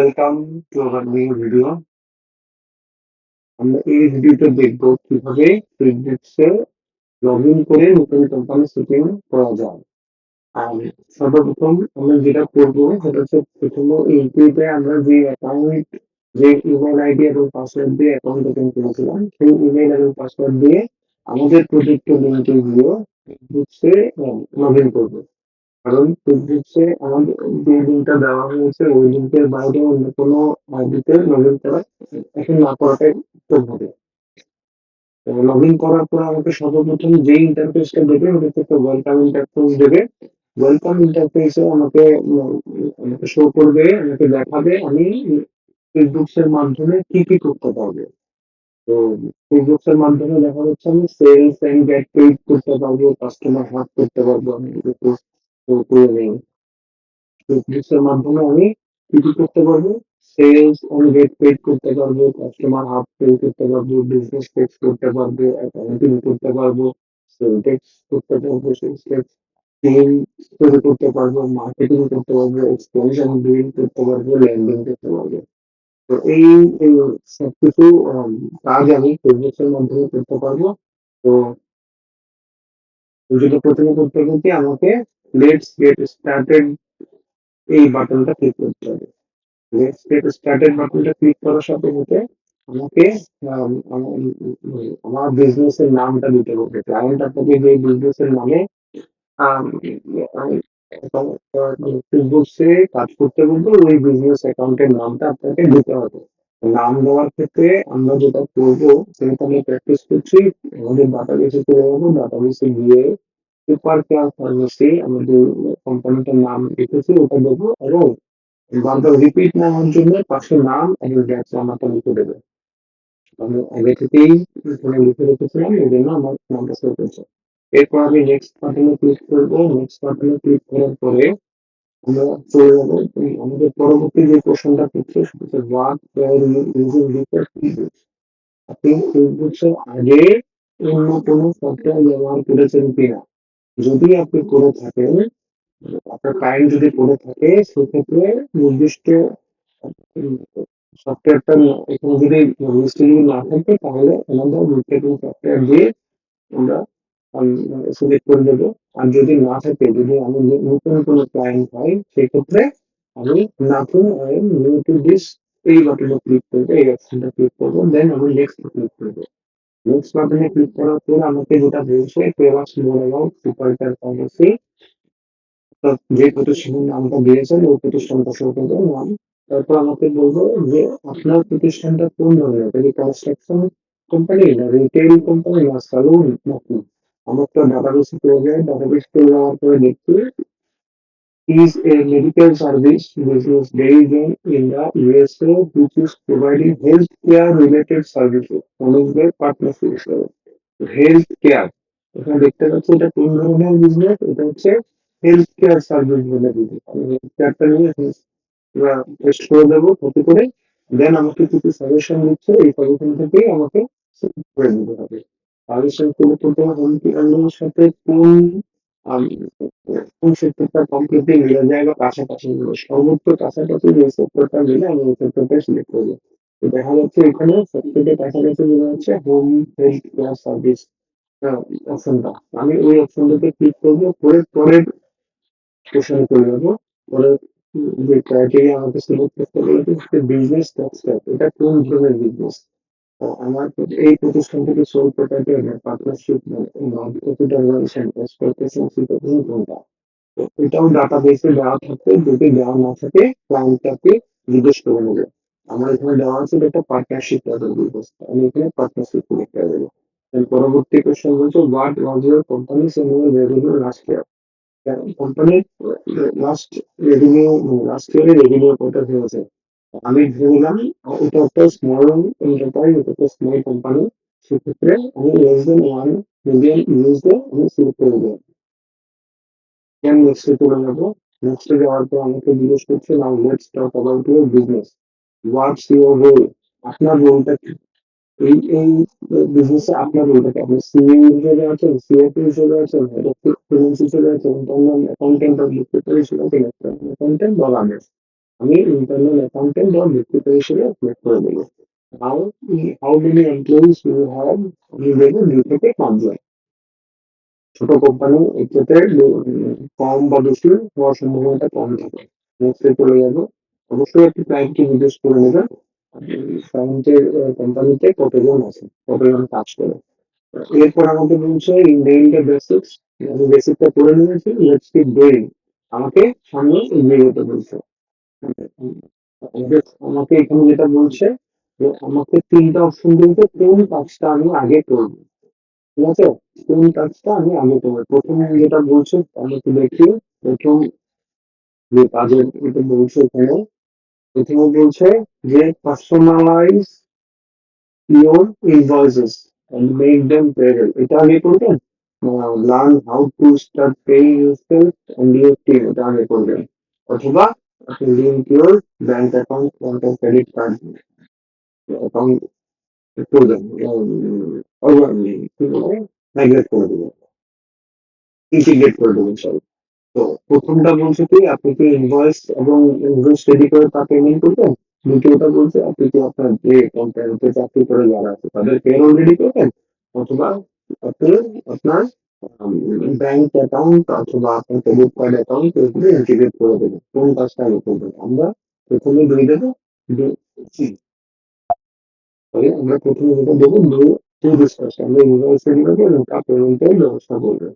Welcome to our new video. আমরা এই ভিডিওতে দেখব কিভাবে ফেসবুকসে লগ ইন করে নতুন কোম্পানি সেটিং করা যায়। আর সর্বপ্রথম আমরা যেটা করব সেটা হচ্ছে প্রথমে ইউটিউবে আমরা যে অ্যাকাউন্ট যে ইমেল আইডি এবং পাসওয়ার্ড দিয়ে অ্যাকাউন্ট ওপেন করেছিলাম সেই ইমেল এবং পাসওয়ার্ড দিয়ে আমাদের প্রজেক্টের লিঙ্কে গিয়ে ফেসবুকসে লগ ইন করবো। কারণ ফেসবুকসে আমাদের যে লিঙ্কটা দেওয়া হয়েছে ওই লিঙ্কের বাইরে অন্য কোনো আইডিতে লগ ইন করা এখন না করাটাই উত্তম হবে। লগ ইন করার পর আমাকে সর্বপ্রথম যে ইন্টারফেসটা দেবে ওটা হচ্ছে একটা ওয়েলকাম ইন্টারফেস দেবে। ওয়েলকাম ইন্টারফেসে আমাকে শো করবে, আমাকে দেখাবে আমি ফেসবুকস এর মাধ্যমে কি কি করতে পারবো। তো ফেসবুকস এর মাধ্যমে দেখা যাচ্ছে আমি সেলস এন্ড গেট পেইড করতে পারবো, কাস্টমার হাত করতে পারবো, আমি যদি করে নেই। ফেসবুকের মাধ্যমে আমি কি কি করতে পারবো? সেলস এন্ড গেট পেইড করতে পারবো, কাস্টমার হাব তৈরি করতে পারবো, বিজনেস টেক্স করতে পারবো, অ্যাকাউন্টিং করতে পারবো, সেল টেক্স করতে পারবো, সেলস টেক্স টিম তৈরি করতে পারবো, মার্কেটিং করতে পারবো, এক্সপেনশন বিল করতে পারবো, ল্যান্ডিং করতে পারবো। তো এই সবকিছু কাজ আমি ফেসবুকের মাধ্যমে করতে পারবো। তো যেটা প্রথমে করতে হবে কি আমাকে লেটস গেট স্টার্টেড এই বাটনটা ক্লিক করতে হবে। লেটস গেট স্টার্টেড বাটনটা ক্লিক করার সাথে সাথে আমাকে আমার বিজনেস এর নামটা দিতে হবে। ক্লায়েন্ট আপনাকে যে বিজনেস এর নামে ফেসবুকসে কাজ করতে বলবে ওই বিজনেস অ্যাকাউন্টের নামটা আপনাকে দিতে হবে। নাম দেওয়ার ক্ষেত্রে আমরা যেটা করবো সেটা আমি প্র্যাকটিস করছি। আমাদের ডাটাবেসে চলে যাবো, ডাটাবেসে গিয়ে সুপার কেয়ার ফার্মেসি আমাদের কোম্পানিটার নাম লিখেছি ওটা দেবো এবং বারবার রিপিট না হওয়ার জন্য পাশে নাম এবং ব্যাচ নাম্বারটা লিখে দেবে। আমি আগে থেকেই এখানে লিখে রেখেছিলাম এই জন্য আমার নামটা সেভ হয়েছে। এরপর আমি নেক্সট বাটনে ক্লিক করবো। নেক্সট বাটনে ক্লিক করার পরে আমরা চলে যাবো আমাদের পরবর্তী যে কোশ্চেনটা করছে সেটা হচ্ছে হোয়াট ইউজিং দিস ফেসবুক। আপনি ফেসবুকের আগে অন্য কোনো সফটওয়্যার ব্যবহার করেছেন কিনা। যদি আপনি করে থাকেন, আপনার ক্লায়েন্ট যদি করে থাকে সেক্ষেত্রে নির্দিষ্ট সফটওয়্যারটা এখানে যদি লিস্টে যদি না থাকে তাহলে আমাদের মার্কেটিং সফটওয়্যার দিয়ে আমরা সিলেক্ট করে দেবো। আর যদি না থাকে, যদি আমি নতুন কোনো ক্লায়েন্ট হয় সেক্ষেত্রে আমি নতুন I am new to this এই বাটনে ক্লিক করবো, এই অপশনটা ক্লিক করবো, দেন আমি নেক্সট ক্লিক করবো। নেক্সট বাটনে ক্লিক করার পর আমাকে যেটা বলছে টেল আস মোর অ্যাবাউট সুপারস্টার পলিসি। যে প্রতিষ্ঠানের নামটা দিয়েছেন ওই প্রতিষ্ঠানটা শো করবে নাম। তারপর আমাকে বলবো যে আপনার প্রতিষ্ঠানটা কোন ধরনের, এটা কি কনস্ট্রাকশন কোম্পানি না রিটেইল কোম্পানি না সালুন নাকি। আমার তো ডাটাবেসে চলে যায়, ডাটাবেস চলে যাওয়ার পরে দেখছি is a medical service business based in the USA which is providing healthcare related services followed by partnership health care. এখানে দেখতে পাচ্ছি এটা কোন ধরনের বিজনেস, এটা হচ্ছে হেলথ কেয়ার সার্ভিস বলে বিজনেস। আমি হেলথ কেয়ারটা নিয়ে টেস্ট করে দেবো কপি করে, দেন আমাকে কিছু সাজেশন দিচ্ছে, এই সাজেশন থেকেই আমাকে select করে নিতে হবে। সাজেশন তুলে তুলতে হবে হোম কেয়ারের সাথে কোন আম, কোন সেক্টরটা কমপ্লিটলি মিলে যায় বা কাছাকাছি মিলে, সর্বোচ্চ কাছাকাছি যে সেক্টরটা মিলে আমি ওই সেক্টরটা সিলেক্ট করবো। তো দেখা যাচ্ছে এখানে সবথেকে কাছাকাছি মনে হচ্ছে হোম হেলথ কেয়ার সার্ভিস অপশনটা। আমি ওই অপশনটাতে ক্লিক করবো করে পরের কোশ্চেনে চলে যাবো। পরে যে ক্রাইটেরিয়া আমাকে সিলেক্ট করতে বলেছে সেটা বিজনেস স্ট্রাকচার, এটা কোন ধরনের বিজনেস। আমার এই প্রতিষ্ঠান থেকে sole proprietor partnership non profit organisation exploitation কোনটা। তো এটাও ডাটাবেসে দেওয়া থাকে, যদি দেওয়া না থাকে ক্লায়েন্টটাকে জিজ্ঞেস করে নেবে। আমার এখানে দেওয়া আছে যে একটা পার্টনারশিপ লেভেল বিজনেস, আমি এখানে পার্টনারশিপ সিলেক্ট করে দেবো। পরবর্তী কোশ্চেন বলছে what was your companies annual revenue last year. কোম্পানির লাস্ট ইয়ারের রেভিনিউ কত হয়েছে। আমি ধরে নিলাম এটা একটা স্মল এন্টারপ্রাইজ, এটা একটা স্মল কোম্পানি, সেক্ষেত্রে আমি লেস দেন 1 মিলিয়ন ইউএসডি আমি সিলেক্ট করে দেবো। দেন নেক্সটে চলে যাবো। নেক্সটে যাওয়ার পর আমাকে জিজ্ঞেস করছে now let's talk about your business, what's your role. আপনার রোলটা কি এই বিজনেসে, আপনার রোলটা কি। আপনি সিইও হিসেবে আছেন, সিএফও হিসেবে আছেন, হেড অফ ফিনান্স হিসেবে আছেন, ইন্টারনাল অ্যাকাউন্টেন্ট বা বুককিপার হিসেবে আছেন, অ্যাকাউন্টেন্ট বা রানার। আমি ইন্টারনাল অ্যাকাউন্টেন্ট বা বুককিপার হিসেবে সিলেক্ট করে দেবো। How how many employees you have, আমি দেবো ২ থেকে ৫ জন। ছোট কোম্পানি এক্ষেত্রে কম বা বেশি হওয়ার সম্ভাবনাটা কম থাকে। নেক্সট এ চলে যাবো। অবশ্যই একটি ক্লায়েন্টকে জিজ্ঞেস করে নেবেন ক্লায়েন্টের কোম্পানিতে কতজন আছে, কতজন কাজ করে। এরপর আমাকে বলছে ইন ডেইং দ্য বেসিক্স, আমি বেসিকটা করে নিয়েছি, লেটস কিপ ডুইং, আমাকে সামনে এগিয়ে যেতে বলছে। উম, আমাকে এখানে যেটা বলছে যে আমাকে ৩ টা অপশন দিয়েছে কোন কাজটা আমি আগে করবো। ঠিক আছে? কোন কাজটা আমি আগে করবো। ১ম যেটা বলছে আমি একটু দেখি। ১ম যে কাজের এটা বলছে এখানে, ১ম এ বলছে যে personalize your invoices and make them payable. এটা আগে করবেন। Learn how to start paying yourself and your team, এটা আগে করবেন। অথবা আপনি link your bank account or credit card account করবেন। কি বলে? migrate করে দিবেন। integrate করে দিবেন সরি। তো ১ম টা বলছে কি আপনি কি ইনভয়েস এবং ইনভয়েস রেডি করে তা পেমেন্ট করবেন। ২য় টা বলছে আপনি কি আপনার যে কোম্পানিতে চাকরি করে যারা আছে তাদের পেরোল রেডি করবেন, অথবা আপনি আপনার ব্যাংক অ্যাকাউন্ট অথবা আপনার ক্রেডিট কার্ড অ্যাকাউন্ট এগুলো ইন্টিগ্রেট করে দেবেন। কোন কাজটা আগে করবেন? আমরা ১ম এ দিয়ে দেবো ডু সরি আমরা ১ম এ যেটা দেবো ডু দিস কাজটা। আমরা ইনভয়েস রেডি করবো এবং তার পেমেন্টের ব্যবস্থা করবো।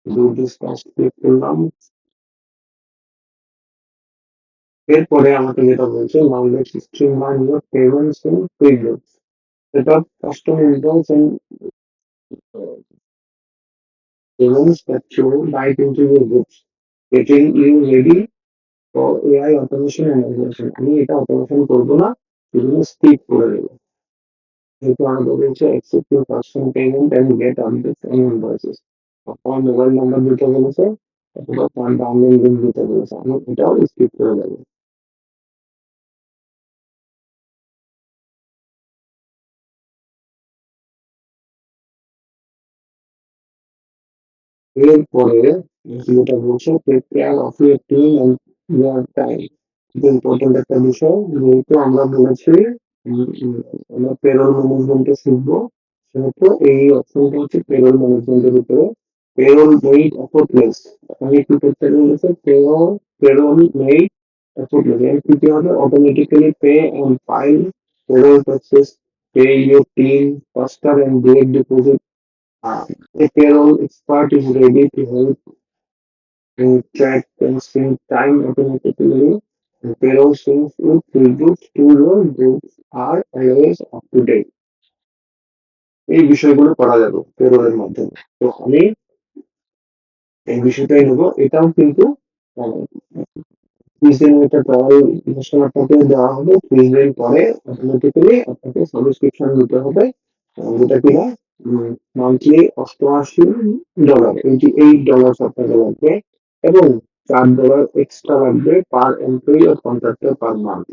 ডু দিস কাজ ক্লিক করলাম। এরপরে আমাকে যেটা বলছে now let's streamline your payments in QuickBooks. Set up custom invoice and payments that flow right into your books, getting you ready for AI automation and automation. আমি এটা অটোমেশন করবো না, এগুলো স্কিপ করে দেবো। যেহেতু আমাকে বলছে accept your custom payment and get updates on invoices. আমার মোবাইল নাম্বার দিতে বলেছে অথবা তার ডাউনলোড লিঙ্ক দিতে বলেছে, আমি এটাও স্কিপ করে দেবো। এরপরে যেটা বলছে take care of your team and your time, খুব ইম্পর্টেন্ট একটা বিষয়। যেহেতু আমরা বলেছি আমরা পেরোল ম্যানেজমেন্টে শিখবো, সেহেতু এই অপশনটা হচ্ছে পেরোল ম্যানেজমেন্টের উপরে। পেরোল মেড এফোর্টলেস, আমি কি করতে বলেছে পেরোল মেড এফোর্টলেস, এর কি হবে automatically pay and file payroll process, pay your team ফাস্টার and direct deposit. A payroll expert is ready to help and track and sync time automatically. And payroll syncs with QuickBooks to your books are always up to date. এই বিষয়গুলো করা যাবে পেরোলের মাধ্যমে। তো আমি এই বিষয়টাই নেবো। এটাও কিন্তু আহ, ৩০ দিনের একটা ট্রায়াল ভার্সন আপনাকে দেওয়া হবে। ৩০ দিন পরে অটোমেটিক্যালি আপনাকে সাবস্ক্রিপশন নিতে হবে। যেটা কিনা মান্থলি $৮৮ $88 আপনাকে লাগবে এবং $৪ এক্সট্রা লাগবে পার এমপ্লয়ি আর কন্ট্রাক্টর পার মান্থ।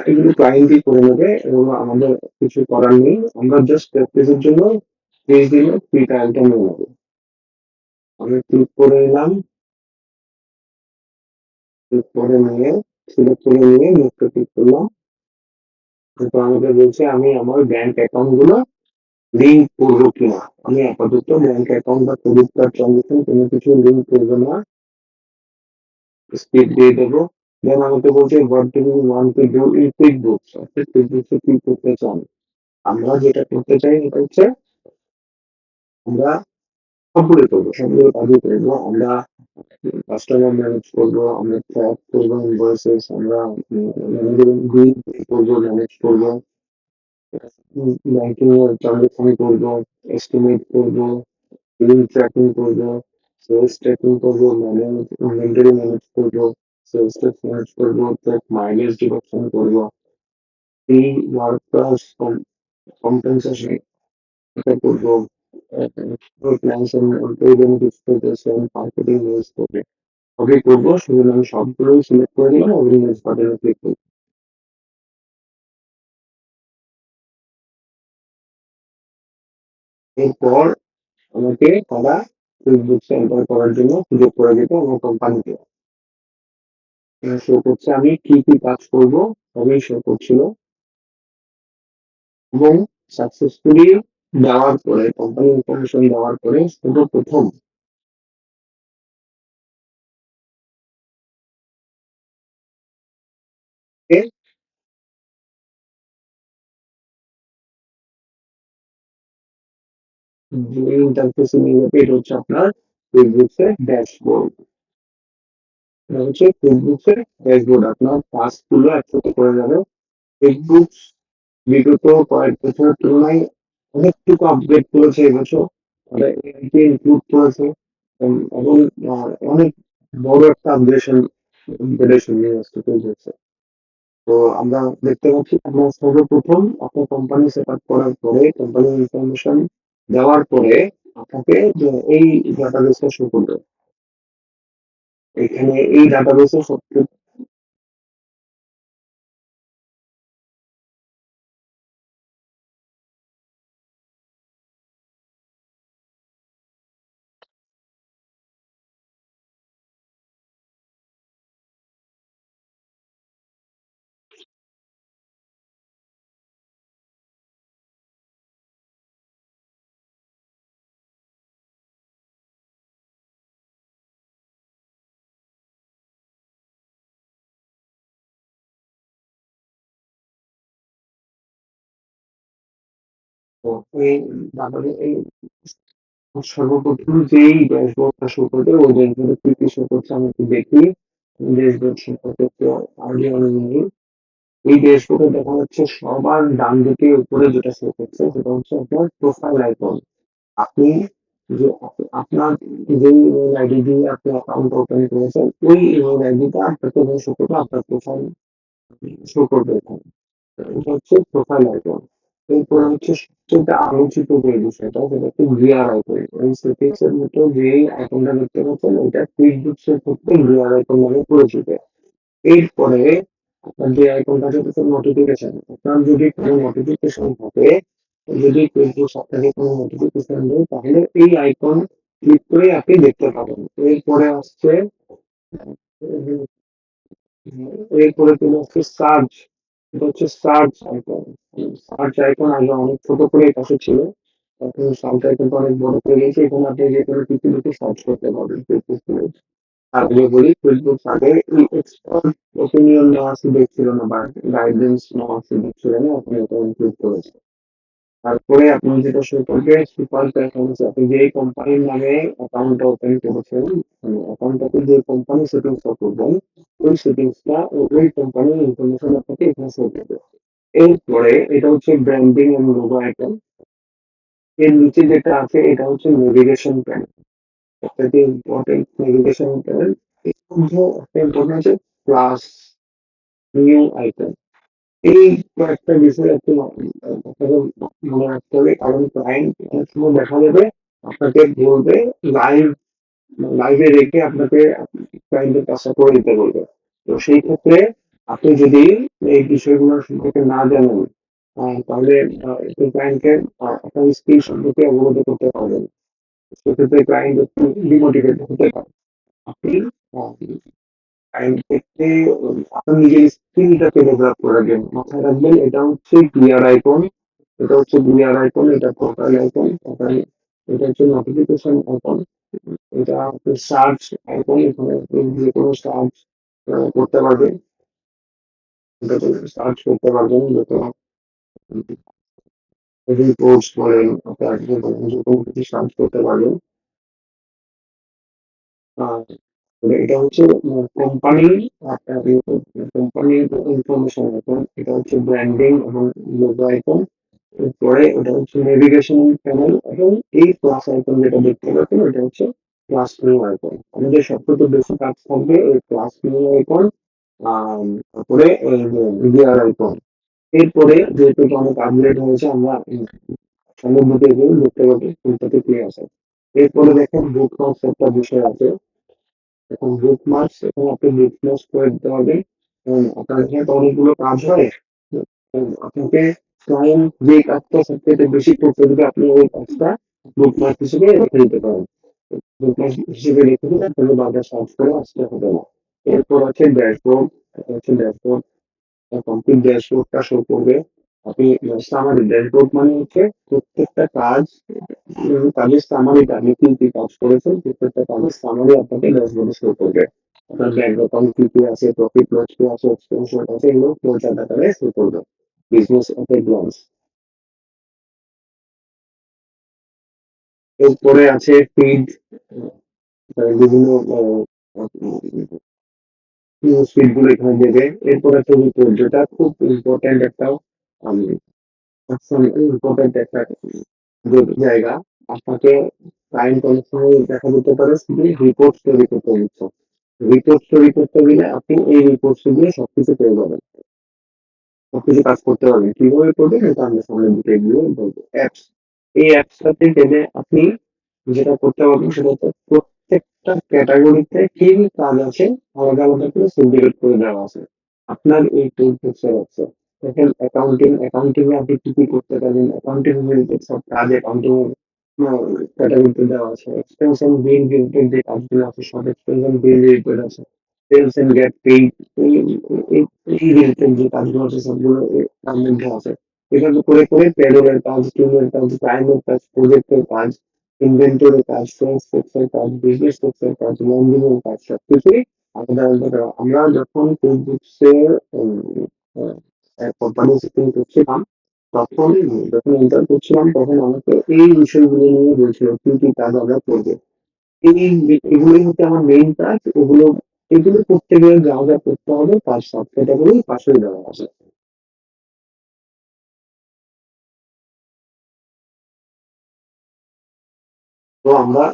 এগুলো ক্লায়েন্টই করে নেবে এবং আমাদের কিছু করার নেই। আমরা জাস্ট প্র্যাকটিসের জন্য ৩০ দিনের ফ্রি ট্রায়ালটা নিয়ে নেবো। আমি ক্লিক করে নিলাম, ক্লিক করে নিয়ে সিলেক্ট করে নিয়ে নেক্সট এ ক্লিক করলাম। তো আমাকে বলছে আমি আমার ব্যাংক অ্যাকাউন্ট গুলো লিঙ্ক করবো কিনা। আমি আপাতত ব্যাংক অ্যাকাউন্ট বা ক্রেডিট কার্ড ট্রানজাকশন কোনো কিছু লিঙ্ক করবো না, স্কিপ দিয়ে দেবো। দেন আমাকে বলছে what do you want to do in QuickBooks, আপনি কুইকবুকসে কি করতে চান। আমরা যেটা করতে চাই সেটা হচ্ছে আমরা সবগুলো কাজই করবো। আমরা কাস্টমার ম্যানেজ করবো, আমরা ট্র্যাক করবো ইনভয়েসেস, আমরা বিল পে করবো, ম্যানেজ করবো, ব্যাংকিং এর ট্রানজাকশন করবো, এস্টিমেট করবো, বিল ট্র্যাকিং করবো, সেলস ট্র্যাকিং করবো, ইনভেন্টরি ম্যানেজ করবো, সেলস ট্যাক্স ম্যানেজ করবো, ট্র্যাক মাইলেজ ডিডাকশন করবো, ফ্রি ওয়ার্কার্স কম্পেনসেশন এটা করবো, plans and employee benefits preparation, marketing news করবে, সবই করবো। সেগুলো আমি সবগুলোই সিলেক্ট করে দিলাম এবং নেক্সট বাটনে ক্লিক করবো। এরপর আমাকে তারা কুইকবুকস এন্টার করার জন্য সুযোগ করে দিত আমার কোম্পানিতে। শো করছে আমি কি কাজ করব সবই শো করছিল এবং সাকসেসফুলি দেওয়ার পরে কোম্পানি ইনফরমেশন দেওয়ার পরে সর্বপ্রথম যে ইন্টারফেসে নিয়ে যাবে এটা হচ্ছে আপনার QuickBooks এর ড্যাশবোর্ড। এটা হচ্ছে QuickBooks এর ড্যাশবোর্ড। আপনার টাস্কগুলো একসাথে করে যাবে। QuickBooks বিগত কয়েক বছরের তুলনায় অনেকটুকু আপগ্রেড করেছে এবছর। তারা AI কে ইনক্লুড করেছে এবং অনেক বড় একটা আপগ্রেডেশন নিয়ে আসছে QuickBooks এ। তো আমরা দেখতে পাচ্ছি আপনার সর্বপ্রথম আপনার কোম্পানি সেট আপ করার পরে কোম্পানি ইনফরমেশন দেওয়ার পরে আপনাকে যে এই ডাটাবেসটা শো করবে। এখানে এই ডাটাবেসে সবচেয়ে এই ডাটাবে এই সর্বপ্রথম যেই ড্যাশবোর্ডটা শো করবে ওই ড্যাশবোর্ডে কি শো করছে আমি একটু দেখি। ড্যাশবোর্ড সম্পর্কে একটু আইডিয়া নেই। এই ড্যাশবোর্ডে দেখা যাচ্ছে সবার ডান দিকে উপরে যেটা শো করছে সেটা হচ্ছে আপনার প্রোফাইল আইকন। আপনি যে আপনার যে ইমেল আইডি দিয়ে আপনি অ্যাকাউন্ট ওপেন করেছেন ওই ইমেল আইডিটা আপনাকে শো করবে আপনার প্রোফাইল শো করবে এখানে। এটা হচ্ছে প্রোফাইল আইকন। এরপরে হচ্ছে সবচেয়ে আলোচিত যে বিষয়টা সেটা হচ্ছে গিয়ার আইকন। এই সেটিংস এর মতো যে আইকনটা দেখতে পাচ্ছেন ওইটা কুইকবুকস এর ক্ষেত্রে গিয়ার আইকন নামে পরিচিত। এরপরে আপনার যে আইকনটা সেটা হচ্ছে নোটিফিকেশন। আপনার যদি কোনো নোটিফিকেশন থাকে, যদি কুইকবুকস আপনাকে কোনো নোটিফিকেশন দেয় তাহলে এই আইকন ক্লিক করে আপনি দেখতে পাবেন। এরপরে আসছে এরপরে চলে আসছে সার্চ। এটা হচ্ছে সার্চ আইকন। সার্চ আইকন আগে অনেক ছোট করে এই পাশে ছিল। এখন সার্চ আইকনটা অনেক বড় করে গেছে। এখানে আপনি যে কোনো কিছু লিখে সার্চ করতে পারবেন ফেসবুক পেজ। আর আগে বলি ফেসবুক আগে এই এক্সপার্ট ওপিনিয়ন নেওয়ার সুযোগ ছিল না বা গাইডেন্স নেওয়ার সুযোগ ছিল না। এখন এটা ইনক্লুড করেছে। তারপরে আপনি যেটা শো করবে সুপার পারফরম্যান্স আপনি যেই কোম্পানির নামে অ্যাকাউন্টটা ওপেন করেছেন মানে অ্যাকাউন্টটাতে যে কোম্পানি সেটিংসটা করবেন ওই সেটিংসটা ওই কোম্পানির ইনফরমেশন আপনাকে এখানে শো করবে। এরপরে এটা হচ্ছে ব্র্যান্ডিং এবং লোগো আইটেম। এর নিচে যেটা আছে এটা হচ্ছে নেভিগেশন প্যানেল। সবথেকে ইম্পর্টেন্ট নেভিগেশন প্যানেল। এর মধ্যে একটা ইম্পর্টেন্ট আছে প্লাস নিউ আইটেম। এই কয়েকটা বিষয় একটু আপনাকে মনে রাখতে হবে কারণ ক্লায়েন্ট অনেক সময় দেখা যাবে আপনাকে বলবে লাইভ লাইভে রেখে আপনাকে ক্লায়েন্টের কাজটা করে দিতে বলবে। তো সেই ক্ষেত্রে আপনি যদি এই বিষয়গুলো সম্পর্কে না জানেন তাহলে একটু ক্লায়েন্টকে আপনার স্কিল সম্পর্কে অবগত করতে পারবেন। সেক্ষেত্রে ক্লায়েন্ট একটু ডিমোটিভেট হতে পারে। আপনি আহ, ক্ষেত্রে আপনার নিজের স্কিলটাকে ডেভেলপ করে রাখবেন। মাথায় রাখবেন এটা হচ্ছে গিয়ার আইকন, এটা হচ্ছে গিয়ার আইকন, এটা প্রোফাইল আইকন, এটা হচ্ছে নোটিফিকেশন আইকন, এটা আপনি সার্চ আইকন এখানে আপনি যেকোনো সার্চ করতে পারবেন। এটাতে সার্চ করতে পারবেন যেকোনো পোস্ট বলেন আপনার যেকোনো কিছু সার্চ করতে পারবেন। আহ এটা হচ্ছে কোম্পানি আপনার কোম্পানির ইনফরমেশন আইকন, এটা হচ্ছে ব্র্যান্ডিং এবং লোগো আইকন। এরপরে ওটা হচ্ছে নেভিগেশন প্যানেল এবং এই প্লাস আইকন যেটা দেখতে পাচ্ছেন এটা হচ্ছে প্লাস নিউ আইকন। আমাদের সবথেকে বেশি কাজ থাকবে এই প্লাস নিউ আইকন তারপরে গিয়ার আইকন। এরপরে যেহেতু এটা অনেক আপগ্রেড হয়েছে আমরা সামনের দিকে এগিয়ে দেখতে পাবো কোনটাতে কি আছে। এরপরে দেখেন বুক মার্কস একটা বিষয় আছে। এখন বুকমার্কস এখানে আপনি বুকমার্কস করে দিতে পারবেন এবং আপনার এখানে তো অনেকগুলো কাজ হয়। আপনাকে ক্লায়েন্ট যে কাজটা সবথেকে বেশি করতে দেবে আপনি ওই কাজটা বুকমার্ক হিসেবে রেখে দিতে পারেন। বুকমার্ক হিসেবে রেখে দিলে আপনাকে বারবার সার্চ করে আসতে হবে না। এরপর আছে ড্যাশবোর্ড। এটা হচ্ছে ড্যাশবোর্ড, কমপ্লিট ড্যাশবোর্ডটা শো করবে। আপনি সামারি, ড্যাশবোর্ড মানে হচ্ছে প্রত্যেকটা কাজ, কাজের সামারিটা আপনি কি কি কাজ করেছেন প্রত্যেকটা কাজের সামারি আপনাকে ড্যাশবোর্ডে শো করবে। আপনার ব্যাংক অ্যাকাউন্ট কি কি আছে, প্রফিট লস কি আছে, এক্সপেন্স আছে, এগুলো ফ্লো চার্ট আকারে শো করবে। বিজনেস এট এ গ্লান্স। এরপরে আছে ফিড, বিভিন্ন নিউজ ফিড গুলো এখানে দেবে। এরপর আছে রিপোর্ট, যেটা খুব ইম্পর্টেন্ট একটা ইম্পর্টেন্ট একটা জায়গা। আপনাকে ক্লায়েন্ট অনেক সময় দেখা যেতে পারে শুধু রিপোর্ট তৈরি করতে হচ্ছে। রিপোর্ট তৈরি করতে গেলে আপনি এই রিপোর্টস দিয়ে সবকিছু পেয়ে যাবেন, সবকিছু কাজ করতে পারবেন। কিভাবে করবেন এটা আমরা সামনের দিকে গিয়ে বলবো। অ্যাপস, এই অ্যাপসটাতে গেলে আপনি যেটা করতে পারবেন সেটা হচ্ছে প্রত্যেকটা ক্যাটাগরিতে কি কি কাজ আছে আলাদা আলাদা করে সিন্ডিকেট করে দেওয়া আছে আপনার এই টুল বক্সের আছে। দেখেন অ্যাকাউন্টিং, অ্যাকাউন্টিং এ আপনি কি কি করতে পারবেন, অ্যাকাউন্টিং রিলেটেড সব কাজ অ্যাকাউন্টিং ক্যাটাগরিতে দেওয়া আছে। এক্সপেনশন বিল রিলেটেড যে কাজগুলো আছে সব এক্সপেনশন বিল রিলেটেড আছে। সেলস এন্ড গেট পেইড, এই এই রিলেটেড যে কাজগুলো আছে সবগুলো তার মধ্যে আছে। এভাবে করে করে পেরোলের কাজ, টিমের কাজ, টাইমের কাজ, প্রজেক্টের কাজ, ইনভেন্টরির কাজ, সেলস ট্যাক্সের কাজ, বিজনেস ট্যাক্সের কাজ, লন্ড্রিং এর কাজ সবকিছুই আলাদা আলাদা করা। আমরা যখন কুইকবুকসের কোম্পানি সেটিং করছিলাম, তখন যখন এন্টার করছিলাম তখন আমাকে এই বিষয়গুলো নিয়ে বলছিল কি কি কাজ আমরা করবো। এই এগুলোই হচ্ছে আমার মেইন কাজ। এগুলো করতে গেলে যা যা করতে হবে তার সব ক্যাটাগরি পাশেই দেওয়া আছে। তো আমরা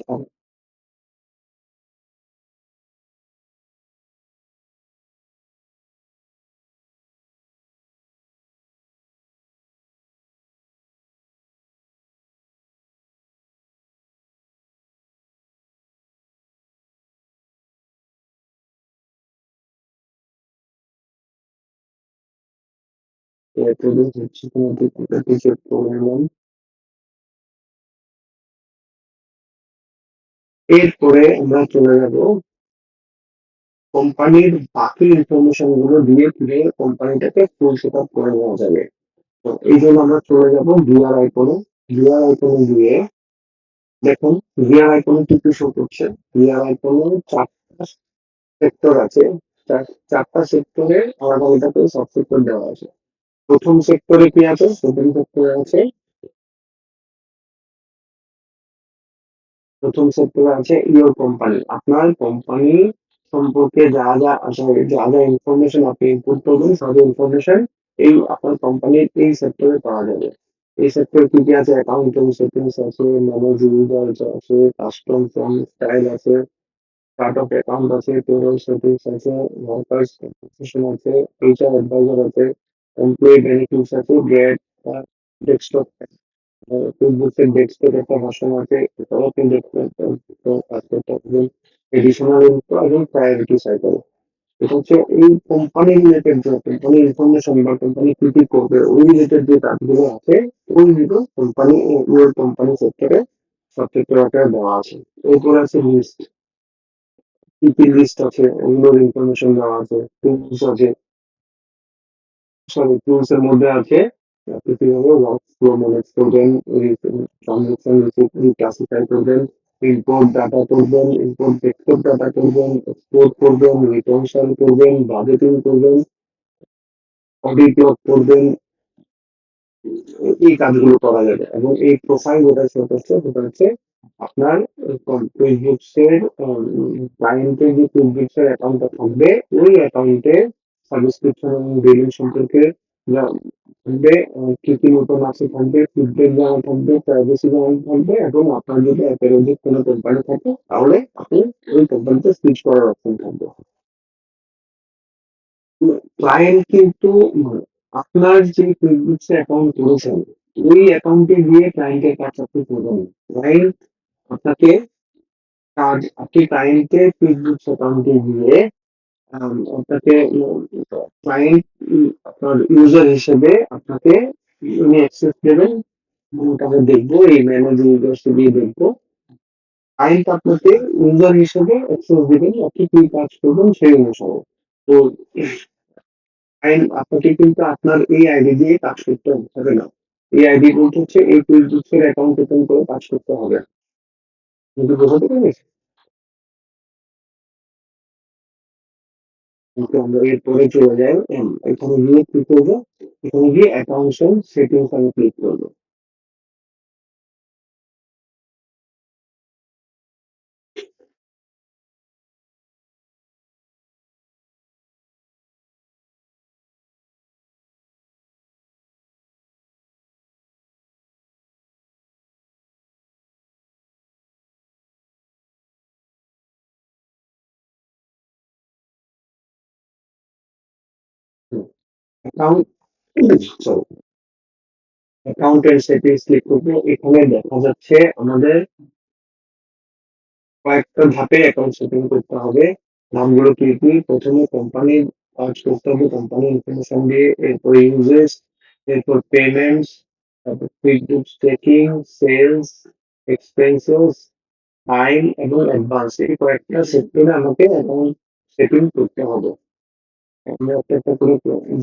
প্রডিউস হচ্ছে তোমাদের চেক করে নিলাম। এরপরে আমরা চলে যাব কোম্পানির বাকি ইনফরমেশন গুলো দিয়ে কিভাবে কোম্পানিটাকে ফুল সেট আপ করে নেওয়া যাবে। তো এই জন্য আমরা চলে যাব গিয়ার আইকনে। গিয়ার আইকনে গিয়ে দেখুন, গিয়ার আইকনে কি কি শো করছে। গিয়ার আইকনে চারটা সেক্টর আছে। চারটা সেক্টরে আলাদা আলাদা করে সব সেক্টর দেওয়া আছে। প্রথম সেক্টরে কি আছে, প্রথম সেক্টরে আছে, প্রথম সেক্টরে আছে ইওর কোম্পানি। আপনার কোম্পানি সম্পর্কে যা যা আসলে যা যা ইনফরমেশন আপনি ইনপুট করবেন সব ইনফরমেশন এই আপনার কোম্পানির এই সেক্টরে পাওয়া যাবে। এই সেক্টরে কি কি আছে, অ্যাকাউন্টিং সেটিংস আছে, ম্যানেজ ইউজার্স আছে, কাস্টম ফর্ম স্টাইল আছে, চার্ট অফ অ্যাকাউন্ট আছে, পেরোল সেটিংস আছে, ওয়ার্কার্স কম্পেনসেশন আছে, এইচআর অ্যাডভাইজার আছে, এমপ্লয়ি বেনিফিটস আছে, গ্রেড, ডেস্কটপ, কুইকবুকের ডেস্কটপ একটা ভার্সন আছে, এটাও আপনি দেখবেন। তো কাজ করতে পারবেন। এডিশনাল ইনফো এবং প্রায়োরিটি সাইকেল, এটা হচ্ছে এই কোম্পানি রিলেটেড যে কোম্পানি ইনফরমেশন বা কোম্পানি কি কি করবে ওই রিলেটেড যে কাজগুলো আছে ওইগুলো কোম্পানি ওই কোম্পানি সেক্টরে সব সেক্টর আকারে দেওয়া আছে। এরপর আছে লিস্ট, কি কি লিস্ট আছে ওগুলোর ইনফরমেশন দেওয়া আছে। টুলস আছে, সরি টুলস এর মধ্যে আছে আপনি কিভাবে ওয়ার্ক ফ্লো ম্যানেজ করবেন, ট্রানজাকশন ক্লাসিফাই করবেন, ইম্পোর্ট ডাটা করবেন, ইম্পোর্ট ডেস্কটপ ডাটা করবেন, এক্সপোর্ট করবেন, রিকনসাইল করবেন, বাজেটিং করবেন, অডিট লগ করবেন। এই কাজগুলো করা যাবে এবং এই প্রোফাইল যেটা শো করছে সেটা হচ্ছে আপনার কুইকবুকস এর ক্লায়েন্টের যে কুইকবুকস এর অ্যাকাউন্টটা থাকবে ওই অ্যাকাউন্টে সাবস্ক্রিপশন এবং বিলিং সম্পর্কে যা থাকবে, কি কি নতুন আছে থাকবে, ফিডব্যাক জানা থাকবে, প্রাইভেসি জানা থাকবে এবং আপনার যদি অ্যাপের অধিক কোনো কোম্পানি থাকে তাহলে আপনি ওই কোম্পানিতে সুইচ করার অপশন থাকবে। ক্লায়েন্ট কিন্তু আপনার যে কুইকবুকস এ অ্যাকাউন্ট করেছেন ওই অ্যাকাউন্টে গিয়ে ক্লায়েন্টের কাজ আপনি করবেন না। ক্লায়েন্ট আপনাকে কাজ, আপনি ক্লায়েন্টের কুইকবুকস অ্যাকাউন্টে গিয়ে আপনাকে ক্লায়েন্ট আপনার ইউজার হিসেবে আপনাকে উনি অ্যাক্সেস দেবেন। আমি তাকে দেখবো, এই ম্যানেজ ইউজার্স দিয়ে দেখবো ক্লায়েন্ট আপনাকে ইউজার হিসেবে অ্যাক্সেস দিবেন, আপনি কি কাজ করবেন সেই অনুসারে। তো ক্লায়েন্ট আপনাকে কিন্তু আপনার এই আইডি দিয়ে কাজ করতে হবে না। এই আইডি বলতে হচ্ছে এই টুলটিপস এর অ্যাকাউন্ট ওপেন করে কাজ করতে হবে। আপনি কি বোঝাতে পেরেছি? কিন্তু আমরা এরপরে চলে যাই, এখানে গিয়ে কি করব? এখানে গিয়ে অ্যাকাউন্টস এন্ড সেটিংস আমি ক্লিক করব। Account sorry, account and settings click করব। এখানে দেখা যাচ্ছে আমাদের কয়েকটা ধাপে অ্যাকাউন্ট সেটিং করতে হবে। নামগুলো কি, কি? ১ম এ কোম্পানির কাজ করতে হবে, কোম্পানির ইনফরমেশন দিয়ে, এরপরে ইউজেস, এরপর পেমেন্টস, তারপর QuickBooks checking, sales, expenses, time এবং অ্যাডভান্স। এই কয়েকটা সেক্টরে আমাকে অ্যাকাউন্ট সেটিং করতে হবে। আমরা একটা, একটা করে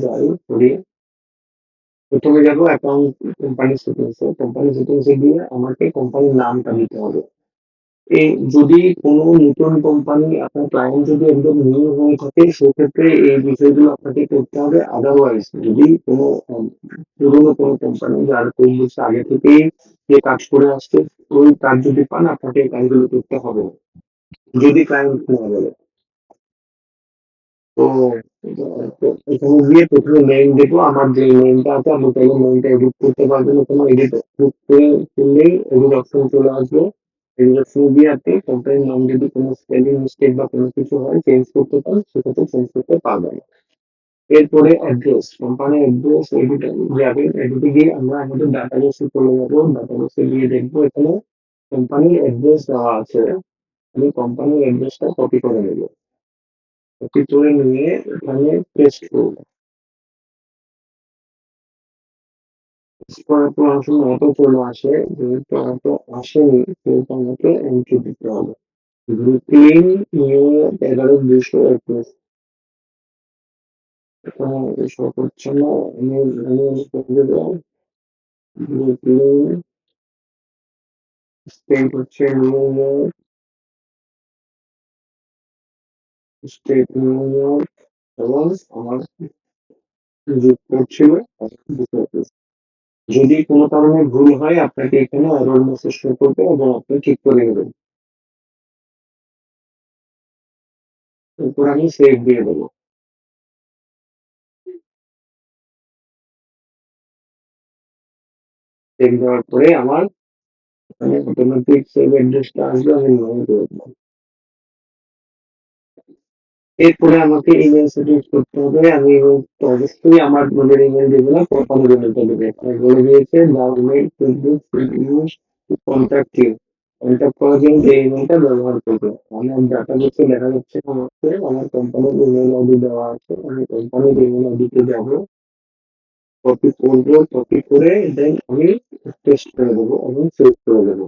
যাই করি। ১ম এ যাবো অ্যাকাউন্ট কোম্পানি সেটিংস এ। কোম্পানি সেটিংস এ গিয়ে আমাকে কোম্পানির নামটা দিতে হবে। এই যদি কোনো নতুন কোম্পানি আপনার ক্লায়েন্ট যদি একদম নিউ হয়ে থাকে সেক্ষেত্রে এই বিষয়গুলো আপনাকে করতে হবে। আদারওয়াইজ যদি কোনো পুরোনো কোনো কোম্পানি যার QuickBooks আগে থেকেই যে কাজ করে আসছে ওই কাজ যদি পান আপনাকে এই কাজগুলো করতে হবে না। যদি ক্লায়েন্ট না বলে। তো তো এখানে গিয়ে ১ম এ নেম দেবো। আমার যে নেমটা আছে আপনি চাইলে নেমটা এডিট করতে পারবেন। এখানে এডিট করলেই এডিট অপশন চলে আসবে। এডিট অপশন দিয়ে আপনি কোম্পানির নাম যদি কোনো স্পেলিং মিস্টেক বা কোনো কিছু হয় চেঞ্জ করতে চান সেক্ষেত্রে চেঞ্জ করতে পারবেন। এরপরে অ্যাড্রেস, কোম্পানির অ্যাড্রেস এডিটে যাবেন। এডিটে গিয়ে আমরা আমাদের ডাটাবেসে চলে যাবো। ডাটাবেসে গিয়ে দেখবো এখানে কোম্পানির অ্যাড্রেস দেওয়া আছে। আমি কোম্পানির অ্যাড্রেসটা কপি করে নেব। কপি করে নিয়ে এখানে পেস্ট করব। করার পর অনেক সময় অটো চলে আসে, যেহেতু অটো আসেনি সেহেতু আমাকে এন্ট্রি দিতে হবে। Brooklyn new York ১১,২২১। এখানে শো করছে না। আমি করে দেব। ব্রুকলিন, স্টেট হচ্ছে new York, state new York এবং আমার জিপ কোড ছিল ১১,২২১। যদি কোনো কারণে ভুল হয় আপনাকে এখানে এরর মেসেজ শো করবে এবং আপনি ঠিক করে নেবেন। এরপর আমি সেভ দিয়ে দেব। সেভ দেওয়ার পরে আমার এখানে অটোমেটিক সেভ অ্যাড্রেসটা আসবে, আমি নাম করে দেব। এরপরে আমাকে ইমেইল সেটিংস করতে হবে। আমি তো অবশ্যই আমার নিজের ইমেইল দেব না, কোম্পানির ইমেইলটা দেব। এখানে বলে দিয়েছে the email QuickBooks will use to contact you. Contact করার জন্য যে ইমেইলটা ব্যবহার করবে। আমার ডাটাবেসে দেখা যাচ্ছে আমাকে আমার কোম্পানির ইমেইল আইডি দেওয়া আছে। আমি কোম্পানির ইমেইল আইডিতে যাব। কপি করব, কপি করে দেন আমি পেস্ট করে দেব এবং সেভ করে দেব।